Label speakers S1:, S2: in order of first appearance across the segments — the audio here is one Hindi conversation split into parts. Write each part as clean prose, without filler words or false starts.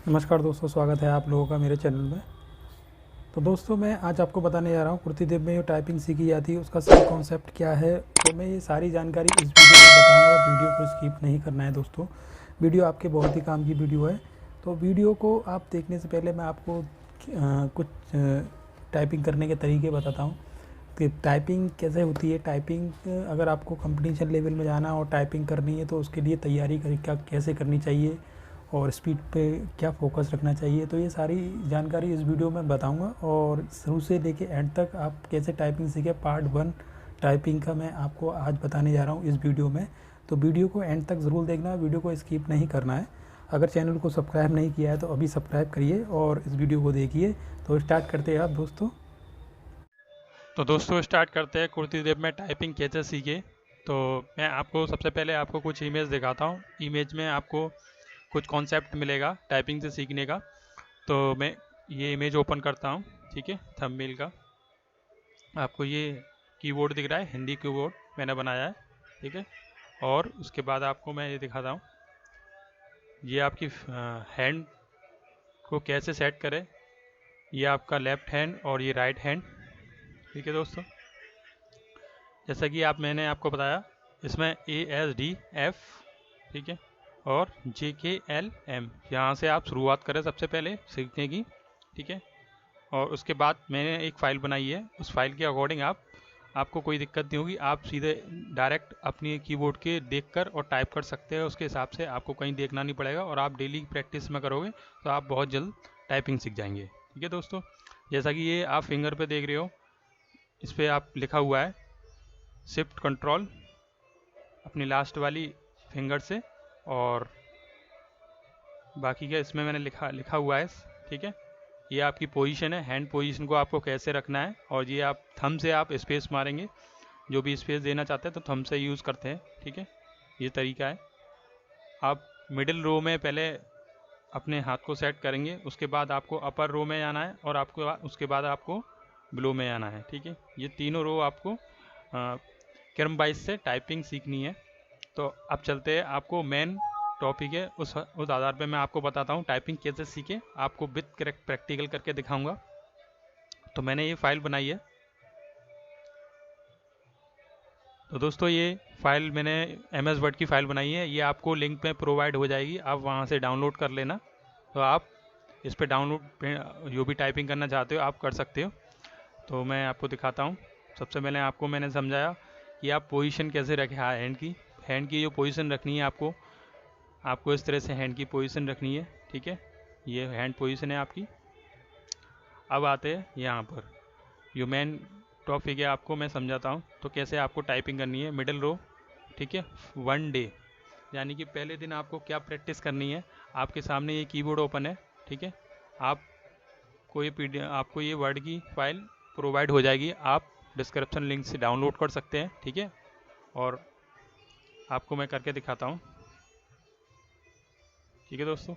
S1: नमस्कार दोस्तों, स्वागत है आप लोगों का मेरे चैनल में। तो दोस्तों, मैं आज आपको बताने जा रहा हूँ कुर्तीदेव में जो टाइपिंग सीखी जाती है उसका सही कॉन्सेप्ट क्या है। तो मैं ये सारी जानकारी इस वीडियो में बताऊँगा। वीडियो को स्किप नहीं करना है दोस्तों, वीडियो आपके बहुत ही काम की वीडियो है। तो वीडियो को आप देखने से पहले मैं आपको कुछ टाइपिंग करने के तरीके बताता हूँ कि टाइपिंग कैसे होती है। टाइपिंग अगर आपको कंपटीशन लेवल में जाना और टाइपिंग करनी है तो उसके लिए तैयारी कैसे करनी चाहिए और स्पीड पे क्या फ़ोकस रखना चाहिए, तो ये सारी जानकारी इस वीडियो में बताऊंगा। और शुरू से लेके एंड तक आप कैसे टाइपिंग सीखें, पार्ट 1 टाइपिंग का मैं आपको आज बताने जा रहा हूँ इस वीडियो में। तो वीडियो को एंड तक ज़रूर देखना है, वीडियो को स्किप नहीं करना है। अगर चैनल को सब्सक्राइब नहीं किया है तो अभी सब्सक्राइब करिए और इस वीडियो को देखिए। तो स्टार्ट करते हैं आप दोस्तों।
S2: तो दोस्तों स्टार्ट करते हैं कुर्तीदेव में टाइपिंग कैसे सीखे। तो मैं आपको सबसे पहले आपको कुछ इमेज दिखाता हूँ। इमेज में आपको कुछ कॉन्सेप्ट मिलेगा टाइपिंग से सीखने का। तो मैं ये इमेज ओपन करता हूँ, ठीक है। थंबनेल का आपको ये कीबोर्ड दिख रहा है, हिंदी कीबोर्ड मैंने बनाया है, ठीक है। और उसके बाद आपको मैं ये दिखाता हूँ, ये आपकी हैंड को कैसे सेट करें। ये आपका लेफ्ट हैंड और ये राइट हैंड, ठीक है दोस्तों। जैसा कि मैंने आपको बताया, इसमें ASD F, ठीक है, और JKLM, यहाँ से आप शुरुआत करें सबसे पहले सीखने की, ठीक है। और उसके बाद मैंने एक फ़ाइल बनाई है, उस फाइल के अकॉर्डिंग आपको कोई दिक्कत नहीं होगी। आप सीधे डायरेक्ट अपनी कीबोर्ड के देखकर और टाइप कर सकते हैं। उसके हिसाब से आपको कहीं देखना नहीं पड़ेगा और आप डेली प्रैक्टिस में करोगे तो आप बहुत जल्द टाइपिंग सीख जाएंगे, ठीक है दोस्तों। जैसा कि ये आप फिंगर पे देख रहे हो, इस पर आप लिखा हुआ है शिफ्ट कंट्रोल अपनी लास्ट वाली फिंगर से, और बाकी का इसमें मैंने लिखा हुआ है, ठीक है। ये आपकी पोजीशन है, हैंड पोजीशन को आपको कैसे रखना है। और ये आप थंब से आप स्पेस मारेंगे, जो भी स्पेस देना चाहते हैं तो थंब से यूज़ करते हैं, ठीक है। ये तरीका है। आप मिडिल रो में पहले अपने हाथ को सेट करेंगे, उसके बाद आपको अपर रो में आना है और आपको उसके बाद आपको बिलो में आना है, ठीक है। ये तीनों रो आपको क्रम वाइज से टाइपिंग सीखनी है। तो अब चलते हैं, आपको मेन टॉपिक है, उस आधार पे मैं आपको बताता हूँ टाइपिंग कैसे सीखे, आपको विद करेक्ट प्रैक्टिकल करके दिखाऊंगा। तो मैंने ये फाइल बनाई है। तो दोस्तों ये फाइल मैंने MS वर्ड की फ़ाइल बनाई है, ये आपको लिंक में प्रोवाइड हो जाएगी, आप वहाँ से डाउनलोड कर लेना। तो आप इस पर डाउनलोड जो भी टाइपिंग करना चाहते हो आप कर सकते हो। तो मैं आपको दिखाता हूँ। सबसे पहले आपको मैंने समझाया कि आप पोजीशन कैसे रखें हैंड की जो पोजीशन रखनी है आपको इस तरह से हैंड की पोजीशन रखनी है, ठीक है। ये हैंड पोजीशन है आपकी। अब आते हैं यहाँ पर जो मेन टॉपिक है, आपको मैं समझाता हूँ तो कैसे आपको टाइपिंग करनी है। मिडिल रो, ठीक है। 1 डे यानी कि पहले दिन आपको क्या प्रैक्टिस करनी है। आपके सामने ये कीबोर्ड ओपन है, ठीक है। आपको ये वर्ड की फाइल प्रोवाइड हो जाएगी, आप डिस्क्रिप्शन लिंक से डाउनलोड कर सकते हैं, ठीक है। और आपको मैं करके दिखाता हूँ, ठीक है दोस्तों।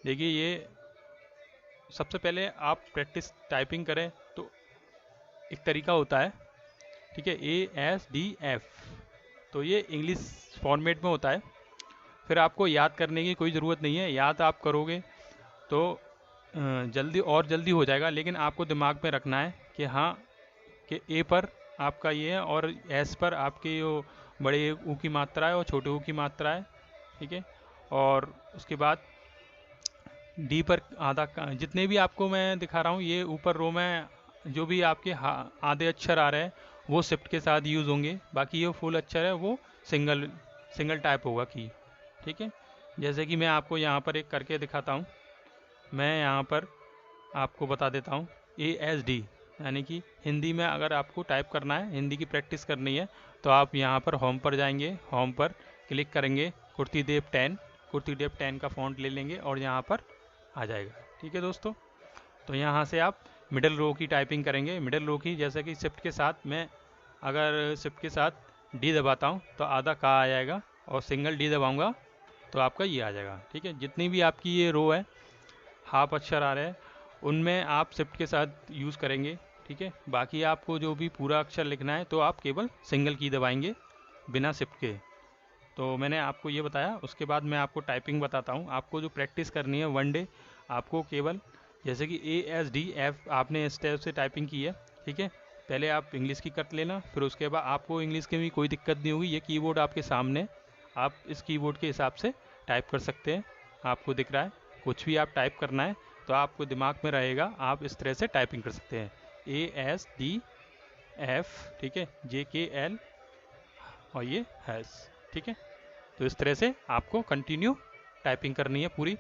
S2: देखिए ये सबसे पहले आप प्रैक्टिस टाइपिंग करें तो एक तरीका होता है, ठीक है, ASD F। तो ये इंग्लिश फॉर्मेट में होता है। फिर आपको याद करने की कोई ज़रूरत नहीं है, याद आप करोगे तो जल्दी हो जाएगा। लेकिन आपको दिमाग में रखना है कि हाँ, कि ए पर आपका ये है और एस पर आपके जो बड़े ऊ की मात्रा है और छोटे ऊ की मात्रा है, ठीक है। और उसके बाद डी पर जितने भी आपको मैं दिखा रहा हूँ, ये ऊपर रो में जो भी आपके आधे अक्षर आ रहे हैं वो शिफ्ट के साथ यूज़ होंगे। बाकी ये फुल अक्षर है वो सिंगल सिंगल टाइप होगा की, ठीक है। जैसे कि मैं आपको यहाँ पर एक करके दिखाता हूँ। मैं यहाँ पर आपको बता देता हूँ ASD, यानी कि हिंदी में अगर आपको टाइप करना है, हिंदी की प्रैक्टिस करनी है, तो आप यहाँ पर होम पर जाएंगे, होम पर क्लिक करेंगे, कुर्तीदेव 10 का फ़ॉन्ट ले लेंगे और यहाँ पर आ जाएगा, ठीक है दोस्तों। तो यहाँ से आप मिडिल रो की टाइपिंग करेंगे। मिडिल रो की जैसे कि शिफ्ट के साथ मैं अगर शिफ्ट के साथ डी दबाता हूँ तो आधा का आ जाएगा, और सिंगल डी दबाऊँगा तो आपका ये आ जाएगा, ठीक है। जितनी भी आपकी ये रो है, हाफ अक्षर आ रहे हैं, उनमें आप शिफ्ट के साथ यूज़ करेंगे, ठीक है। बाकी आपको जो भी पूरा अक्षर लिखना है तो आप केवल सिंगल की दबाएंगे बिना शिफ्ट के। तो मैंने आपको ये बताया। उसके बाद मैं आपको टाइपिंग बताता हूँ। आपको जो प्रैक्टिस करनी है 1 डे, आपको केवल जैसे कि ASDF आपने इस टाइप से टाइपिंग की है, ठीक है, पहले आप इंग्लिश की कर लेना, फिर उसके बाद आपको इंग्लिश की भी कोई दिक्कत नहीं होगी। ये कीबोर्ड आपके सामने, आप इस कीबोर्ड के हिसाब से टाइप कर सकते हैं। आपको दिख रहा है, कुछ भी आप टाइप करना है तो आपको दिमाग में रहेगा, आप इस तरह से टाइपिंग कर सकते हैं। ASDF, ठीक है, JKL और ये हैश, ठीक है। तो इस तरह से आपको कंटिन्यू टाइपिंग करनी है पूरी,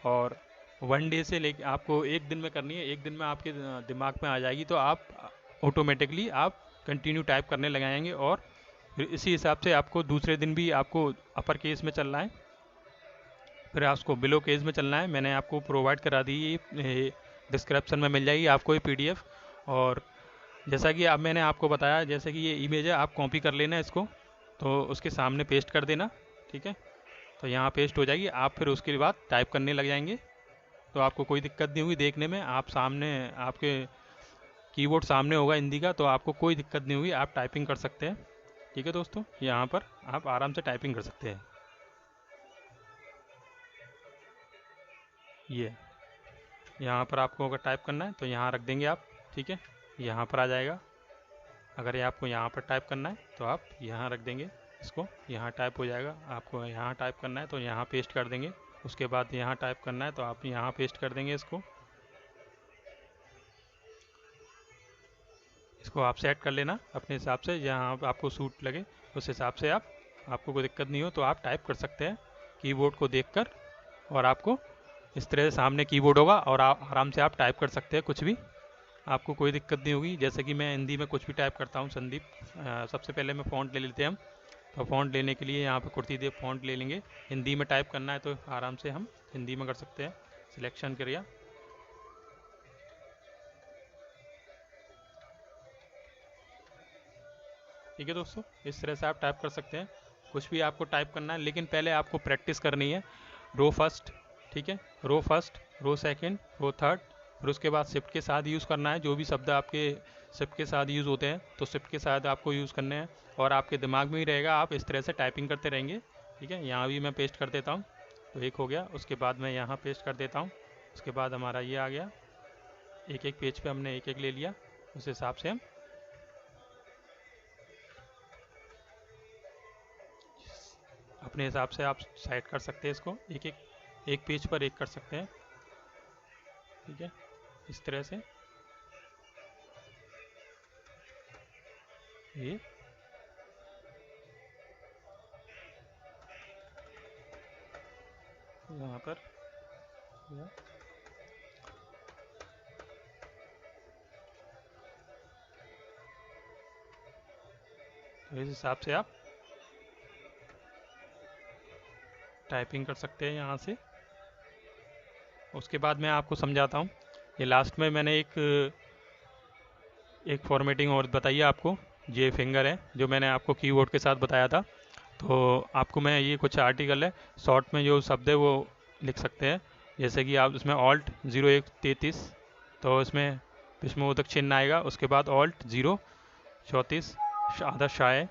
S2: और 1 डे से लेके आपको 1 दिन में करनी है। 1 दिन में आपके दिमाग में आ जाएगी तो आप ऑटोमेटिकली आप कंटिन्यू टाइप करने लग जाएंगे, और फिर इसी हिसाब से आपको दूसरे दिन भी आपको अपर केस में चलना है, फिर आपको बिलो केस में चलना है। मैंने आपको प्रोवाइड करा दी, ये डिस्क्रिप्शन में मिल जाएगी आपको ये PDF। और जैसा कि अब मैंने आपको बताया, जैसे कि ये इमेज है, आप कॉपी कर लेना इसको, तो उसके सामने पेस्ट कर देना, ठीक है। तो यहाँ पेस्ट हो जाएगी, आप फिर उसके बाद टाइप करने लग जाएंगे, तो आपको कोई दिक्कत नहीं होगी देखने में। आप सामने, आपके कीबोर्ड सामने होगा हिंदी का, तो आपको कोई दिक्कत नहीं होगी, आप टाइपिंग कर सकते हैं, ठीक है दोस्तों। यहाँ पर आप आराम से टाइपिंग कर सकते हैं। ये यहाँ पर आपको अगर टाइप करना है तो यहाँ रख देंगे आप, ठीक है, यहाँ पर आ जाएगा। अगर ये आपको यहाँ पर टाइप करना है तो आप यहाँ रख देंगे इसको, यहाँ टाइप हो जाएगा। आपको यहाँ टाइप करना है तो यहाँ पेस्ट कर देंगे, उसके बाद यहाँ टाइप करना है तो आप यहाँ पेस्ट कर देंगे इसको। इसको आप सेट कर लेना अपने हिसाब से, जहाँ आपको सूट लगे उस हिसाब से आपको कोई दिक्कत नहीं हो तो आप टाइप कर सकते हैं कीबोर्ड को देखकर। और आपको इस तरह से सामने कीबोर्ड होगा और आराम से आप टाइप कर सकते हैं कुछ भी, आपको कोई दिक्कत नहीं होगी। जैसे कि मैं हिंदी में कुछ भी टाइप करता हूँ, संदीप, सबसे पहले मैं फ़ॉन्ट ले लेते हैं हम। तो फ़ॉन्ट लेने के लिए यहाँ पे कुर्तीदेव फ़ॉन्ट ले लेंगे। हिंदी में टाइप करना है तो आराम से हम हिंदी में कर सकते हैं। सिलेक्शन करिए, ठीक है दोस्तों, इस तरह से आप टाइप कर सकते हैं। कुछ भी आपको टाइप करना है, लेकिन पहले आपको प्रैक्टिस करनी है। रो फर्स्ट, ठीक है, row first, row second, row third, फिर उसके बाद शिफ्ट के साथ यूज़ करना है। जो भी शब्द आपके शिफ्ट के साथ यूज़ होते हैं तो शिफ्ट के साथ आपको यूज़ करने हैं, और आपके दिमाग में ही रहेगा, आप इस तरह से टाइपिंग करते रहेंगे, ठीक है। यहाँ भी मैं पेस्ट कर देता हूँ, तो एक हो गया। उसके बाद मैं यहाँ पेस्ट कर देता हूँ, उसके बाद हमारा ये आ गया। एक एक पेज पे हमने एक एक ले लिया, उस हिसाब से हम अपने हिसाब से आप साइड कर सकते हैं इसको, एक पेज पर एक कर सकते हैं, ठीक है, इस तरह से। ये यहाँ पर तो इस हिसाब से आप टाइपिंग कर सकते हैं यहाँ से। उसके बाद मैं आपको समझाता हूँ। ये लास्ट में मैंने एक फॉर्मेटिंग और बताइए आपको, ये फिंगर है जो मैंने आपको कीबोर्ड के साथ बताया था। तो आपको मैं ये कुछ आर्टिकल है, शॉर्ट में जो शब्द है वो लिख सकते हैं। जैसे कि आप इसमें ऑल्ट 0133, तो इसमें विस्मोदक चिन्ह आएगा, उसके बाद ऑल्ट 034 आधा शाय,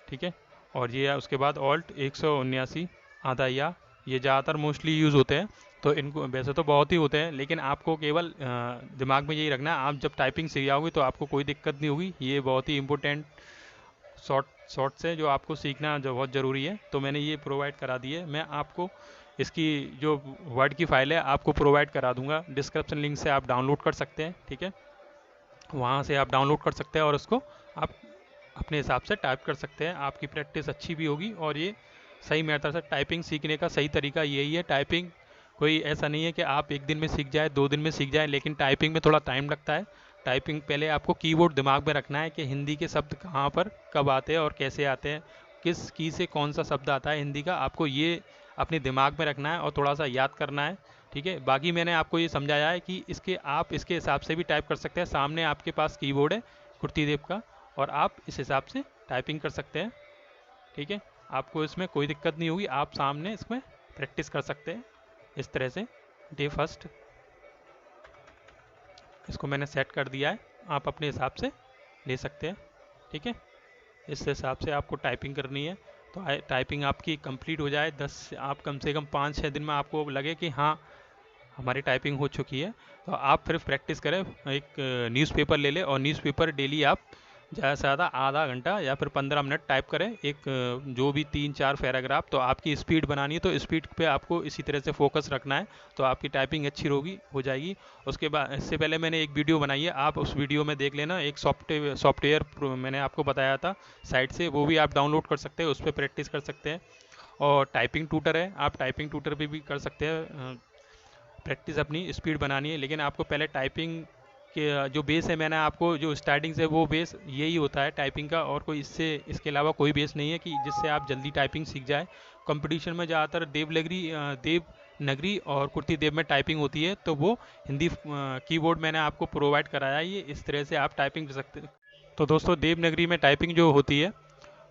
S2: ठीक है, और ये उसके बाद ऑल्ट 179 आधा या। ये ज़्यादातर मोस्टली यूज़ होते हैं, तो इनको वैसे तो बहुत ही होते हैं, लेकिन आपको केवल दिमाग में यही रखना है। आप जब टाइपिंग सीख जाओगे तो आपको कोई दिक्कत नहीं होगी। ये बहुत ही इंपॉर्टेंट शॉर्ट से जो आपको सीखना जो बहुत ज़रूरी है, तो मैंने ये प्रोवाइड करा दी है। मैं आपको इसकी जो वर्ड की फ़ाइल है आपको प्रोवाइड करा दूंगा, डिस्क्रिप्शन लिंक से आप डाउनलोड कर सकते हैं, ठीक है, वहाँ से आप डाउनलोड कर सकते हैं और उसको आप अपने हिसाब से टाइप कर सकते हैं। आपकी प्रैक्टिस अच्छी भी होगी, और ये सही मेथड से टाइपिंग सीखने का सही तरीका यही है। टाइपिंग कोई ऐसा नहीं है कि आप 1 दिन में सीख जाए, 2 दिन में सीख जाए, लेकिन टाइपिंग में थोड़ा टाइम लगता है। टाइपिंग पहले आपको कीबोर्ड दिमाग में रखना है कि हिंदी के शब्द कहाँ पर कब आते हैं और कैसे आते हैं, किस की से कौन सा शब्द आता है हिंदी का, आपको ये अपने दिमाग में रखना है और थोड़ा सा याद करना है, ठीक है। बाकी मैंने आपको ये समझाया है कि आप इसके हिसाब से भी टाइप कर सकते हैं। सामने आपके पास कीबोर्ड है कुर्तीदेव का, और आप इस हिसाब से टाइपिंग कर सकते हैं, ठीक है। आपको इसमें कोई दिक्कत नहीं होगी, आप सामने इसमें प्रैक्टिस कर सकते हैं इस तरह से। डे फर्स्ट इसको मैंने सेट कर दिया है, आप अपने हिसाब से ले सकते हैं, ठीक है। इस हिसाब से आपको टाइपिंग करनी है। तो टाइपिंग आपकी कंप्लीट हो जाए, 10 आप कम से कम 5-6 दिन में आपको लगे कि हाँ हमारी टाइपिंग हो चुकी है। तो आप फिर प्रैक्टिस करें, एक न्यूज़पेपर ले लें और न्यूज़पेपर डेली आप ज़्यादा से ज़्यादा आधा घंटा या फिर 15 मिनट टाइप करें, एक जो भी 3-4 पैराग्राफ। तो आपकी स्पीड बनानी है तो स्पीड पे आपको इसी तरह से फोकस रखना है, तो आपकी टाइपिंग अच्छी हो जाएगी। उसके बाद इससे पहले मैंने एक वीडियो बनाई है, आप उस वीडियो में देख लेना। एक सॉफ्टवेयर मैंने आपको बताया था साइट से, वो भी आप डाउनलोड कर सकते हैं, उस पर प्रैक्टिस कर सकते हैं। और टाइपिंग ट्यूटर है, आप टाइपिंग ट्यूटर पे भी कर सकते हैं प्रैक्टिस, अपनी स्पीड बनानी है। लेकिन आपको पहले टाइपिंग के जो बेस है, मैंने आपको जो स्टार्टिंग से वो बेस यही होता है टाइपिंग का, और कोई इसके अलावा कोई बेस नहीं है कि जिससे आप जल्दी टाइपिंग सीख जाए। कंपटीशन में ज़्यादातर देवनगरी और कुर्ती देव में टाइपिंग होती है, तो वो हिंदी कीबोर्ड मैंने आपको प्रोवाइड कराया है। ये इस तरह से आप टाइपिंग कर सकते हैं। तो दोस्तों, देवनगरी में टाइपिंग जो होती है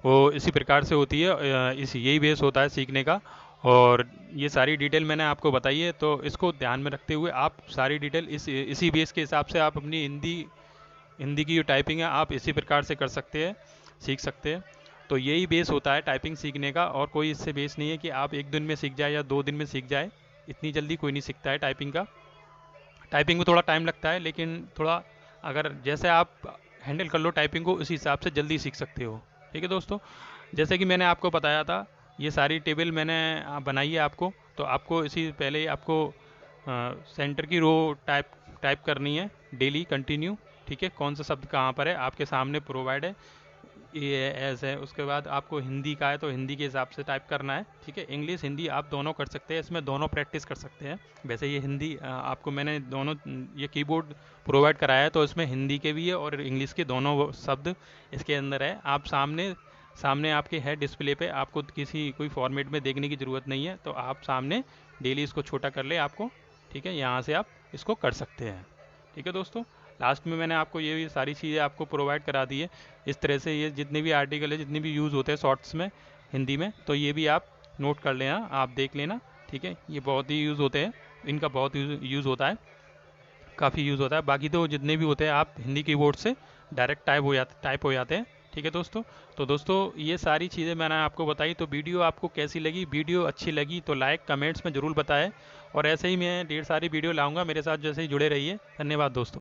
S2: वो इसी प्रकार से होती है, यही बेस होता है सीखने का। और ये सारी डिटेल मैंने आपको बताई है, तो इसको ध्यान में रखते हुए आप सारी डिटेल इसी बेस के हिसाब से आप अपनी हिंदी की जो टाइपिंग है आप इसी प्रकार से कर सकते हैं, सीख सकते हैं। तो यही बेस होता है टाइपिंग सीखने का, और कोई इससे बेस नहीं है कि आप 1 दिन में सीख जाए या 2 दिन में सीख जाए। इतनी जल्दी कोई नहीं सीखता है टाइपिंग का। टाइपिंग में थोड़ा टाइम लगता है, लेकिन थोड़ा अगर जैसे आप हैंडल कर लो टाइपिंग को, उसी हिसाब से जल्दी सीख सकते हो। ठीक है दोस्तों, जैसे कि मैंने आपको बताया था, ये सारी टेबल मैंने बनाई है आपको। तो आपको इसी पहले ही आपको सेंटर की रो टाइप टाइप करनी है डेली कंटिन्यू। ठीक है, कौन सा शब्द कहाँ पर है आपके सामने प्रोवाइड है, ये ऐसे है। उसके बाद आपको हिंदी का है तो हिंदी के हिसाब से टाइप करना है। ठीक है, इंग्लिश हिंदी आप दोनों कर सकते हैं, इसमें दोनों प्रैक्टिस कर सकते हैं। वैसे ये हिंदी आपको मैंने दोनों ये कीबोर्ड प्रोवाइड कराया है, तो इसमें हिंदी के भी है और इंग्लिश के दोनों शब्द इसके अंदर है। आप सामने सामने आपके है डिस्प्ले पे, आपको कोई फॉर्मेट में देखने की ज़रूरत नहीं है। तो आप सामने डेली इसको छोटा कर ले आपको। ठीक है, यहाँ से आप इसको कर सकते हैं। ठीक है दोस्तों, लास्ट में मैंने आपको ये भी सारी चीज़ें आपको प्रोवाइड करा दी है। इस तरह से ये जितने भी आर्टिकल है, जितने भी यूज़ होते हैं शॉर्ट्स में हिंदी में, तो ये भी आप नोट कर लेना, आप देख लेना। ठीक है, ये बहुत ही यूज़ होते हैं, इनका बहुत यूज़ होता है, काफ़ी यूज़ होता है। बाकी तो जितने भी होते हैं आप हिंदी कीबोर्ड से डायरेक्ट टाइप हो जाते हैं। ठीक है दोस्तों, तो दोस्तों ये सारी चीज़ें मैंने आपको बताई। तो वीडियो आपको कैसी लगी? वीडियो अच्छी लगी तो लाइक कमेंट्स में ज़रूर बताएं, और ऐसे ही मैं ढेर सारी वीडियो लाऊंगा। मेरे साथ जैसे ही जुड़े रहिए। धन्यवाद दोस्तों।